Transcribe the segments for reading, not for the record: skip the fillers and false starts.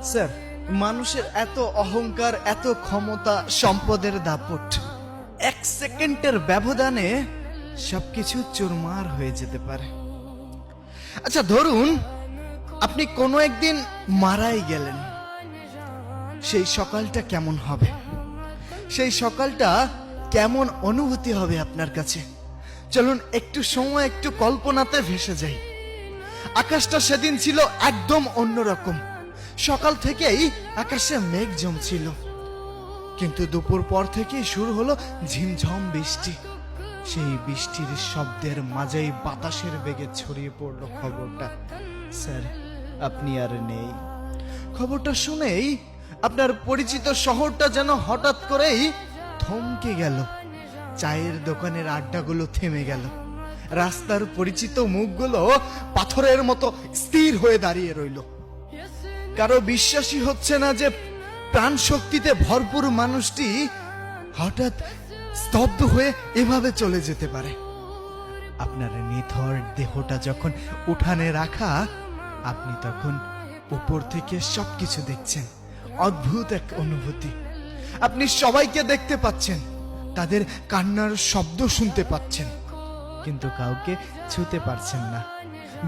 Sir, মানুষের এত অহংকার, এত ক্ষমতা, সম্পদের দাপট, এক সেকেন্ডের ব্যবধানে সবকিছু চুরমার হয়ে যেতে পারে। আচ্ছা ধরুন আপনি কোনো একদিন মারাই গেলেন, সেই সকালটা কেমন হবে? সেই সকালটা কেমন অনুভূতি হবে আপনার কাছে? চলুন একটু সময়, একটু কল্পনাতে ভেসে যাই। আকাশটা সেদিন ছিল একদম অন্যরকম। সকাল থেকেই আকাশে মেঘ জমছিল, কিন্তু দুপুর পর থেকেই শুরু হলো ঝিমঝম বৃষ্টি। সেই বৃষ্টির শব্দের মাঝেই বাতাসের বেগে ছড়িয়ে পড়লো খবরটা, স্যার আপনি আর নেই। খবরটা শুনেই আপনার পরিচিত শহরটা যেন হঠাৎ করেই থমকে গেল। চায়ের দোকানের আড্ডাগুলো থেমে গেল। রাস্তার পরিচিত মুখগুলো পাথরের মতো স্থির হয়ে দাঁড়িয়ে রইল। কারো বিশ্বাসই হচ্ছে না যে প্রাণ শক্তিতে ভরপুর মানুষটি হঠাৎ স্তব্ধ হয়ে এভাবে চলে যেতে পারে। আপনার নিথর দেহটা যখন উঠানে রাখা, আপনি তখন উপর থেকে সবকিছু দেখছেন। অদ্ভুত এক অনুভূতি। আপনি সবাইকে দেখতে পাচ্ছেন, তাদের কান্নার শব্দ শুনতে পাচ্ছেন, কিন্তু কাউকে ছুঁতে পারছেন না।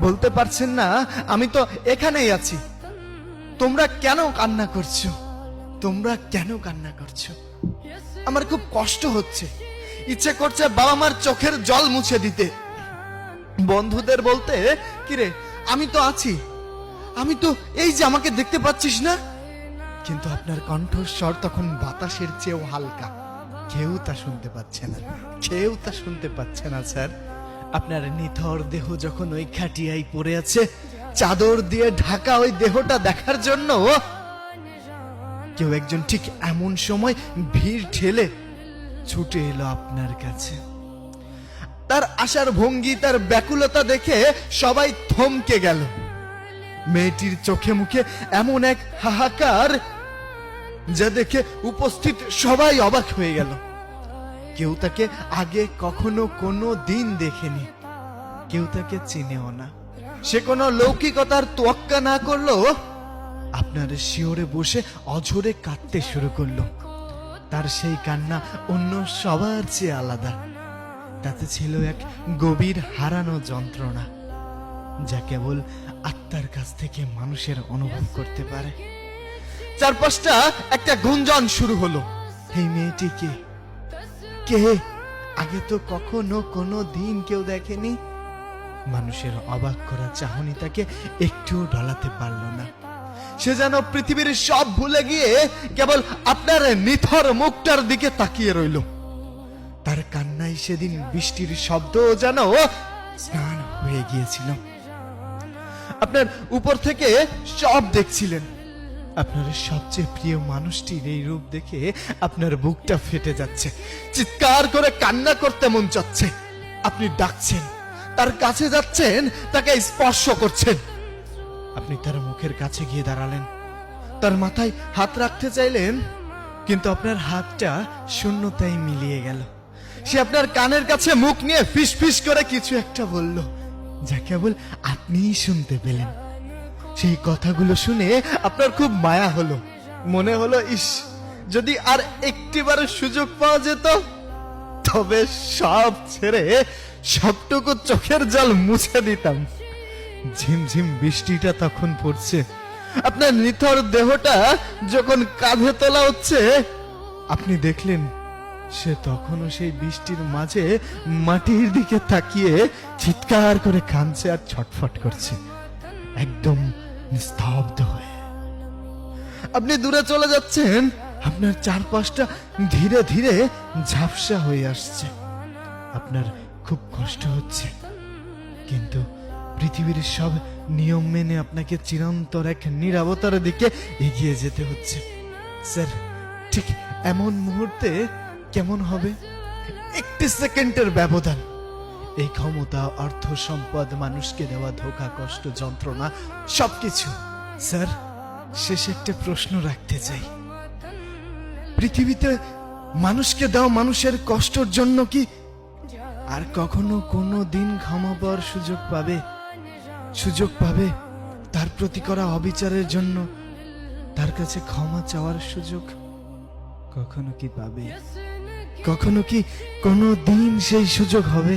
বলতে পারছেন না আমি তো এখানেই আছি। তোমরা কেন কান্না করছো? তোমরা কেন কান্না করছো? আমার খুব কষ্ট হচ্ছে, ইচ্ছে করছে বাবা মার চোখের জল মুছে দিতে। বন্ধুদের বলতে, কিরে আমি তো আছি, আমি তো এই যে, আমাকে দেখতে পাচ্ছিস না? কিন্তু আপনার কণ্ঠস্বর তখন বাতাসের চেয়েও হালকা। কেউ তা শুনতে পাচ্ছে না, কেউ তা শুনতে পাচ্ছে না স্যার। আপনার নিথর দেহ যখন ওই খাটিয়ায় পড়ে আছে, চাদর দিয়ে ঢাকা ওই দেহটা দেখার জন্য কেউ একজন ঠিক এমন সময় ভিড় ঠেলে ছুটে এলো আপনার কাছে। তার আসার ভঙ্গি, তার ব্যাকুলতা দেখে সবাই থমকে গেল। মেয়েটির চোখে মুখে এমন এক হাহাকার, যা দেখে উপস্থিত সবাই অবাক হয়ে গেল। কেউ তাকে আগে কখনো কোনো দিন দেখেনি, কেউ তাকে চিনেও না। সে কোনো লৌকিকতার তোয়াক্কা না করলো, আপনার শিওরে বসে অঝরে কাঁদতে শুরু করলো। তার সেই কান্না অন্য সবার চেয়ে আলাদা। তাতে ছিল এক গভীর হারানো যন্ত্রণা, যা কেবল আত্মার কাছ থেকে মানুষের অনুভব করতে পারে। চারপাশটা একটা গুঞ্জন শুরু হলো। এই মেয়েটি কে? কে? আগে তো কখনো কোনো দিন কেউ দেখেনি। মানুষের অবাক করা চাহনি তাকে একটুও ঢলাতে পারল না। সে যেন পৃথিবীর সব ভুলে গিয়ে কেবল আপনার নিথর মুখটার দিকে তাকিয়ে রইল। তার কান্নায় সেদিন বৃষ্টির শব্দ যেন স্নান হয়ে গিয়েছিল। আপনার উপর থেকে সব দেখছিলেন। আপনার সবচেয়ে প্রিয় মানুষটির এই রূপ দেখে আপনার বুকটা ফেটে যাচ্ছে। চিৎকার করে কান্না করতে মন চাচ্ছে। আপনি ডাকছেন, তার কাছে যাচ্ছেন, তাকে স্পর্শ করছেন। আপনি তার মুখের কাছে গিয়ে দাঁড়ালেন, তার মাথায় হাত রাখতে চাইলেন, কিন্তু আপনার হাতটা শূন্যতায় মিলিয়ে গেল। সে আপনার কানের কাছে মুখ নিয়ে ফিস ফিস করে কিছু একটা বলল, যা কেবল আপনিই শুনতে পেলেন। সেই কথাগুলো শুনে আপনার খুব মায়া হলো। মনে হলো, ইস, যদি আর একটিবার সুযোগ পাওয়া যেত, তবে সব ছেড়ে সবটুকু চোখের জল মুছে দিতাম। ঝিমঝিম বৃষ্টিটা তখন পড়ছে। আপনার নিথর দেহটা যখন কাঁধে তোলা হচ্ছে, আপনি দেখলেন সে তখনও সেই বৃষ্টির মাঝে মাটির দিকে তাকিয়ে চিৎকার করে কাঁদছে আর ছটফট করছে, একদম নিস্তব্ধ হয়ে। আপনি দূরে চলে যাচ্ছেন, আপনার চারপাশটা ধীরে ধীরে ঝাপসা হয়ে আসছে। আপনার খুব কষ্ট হচ্ছে, কিন্তু পৃথিবীর সব নিয়ম মেনে আপনাকে চিরন্তর এক নীরবতার দিকে এগিয়ে যেতে হচ্ছে। স্যার, ঠিক এমন মুহূর্তে কেমন হবে? একটি সেকেন্ডের ব্যবধান। এই ক্ষমতা, অর্থ, সম্পদ, মানুষকে দেওয়া ধোঁকা, কষ্ট, যন্ত্রণা, সবকিছু। স্যার, শেষে একটা প্রশ্ন রাখতে চাই। পৃথিবীতে মানুষকে দেওয়া মানুষের কষ্টের জন্য কি আর কখনো কোনো দিন ক্ষমা পাওয়ার সুযোগ পাবে? সুযোগ পাবে তার প্রতি করা অবিচারের জন্য? তার কাছে ক্ষমা চাওয়ার সুযোগ কখনো কি পাবে? কখনো কি কোনো দিন সেই সুযোগ হবে?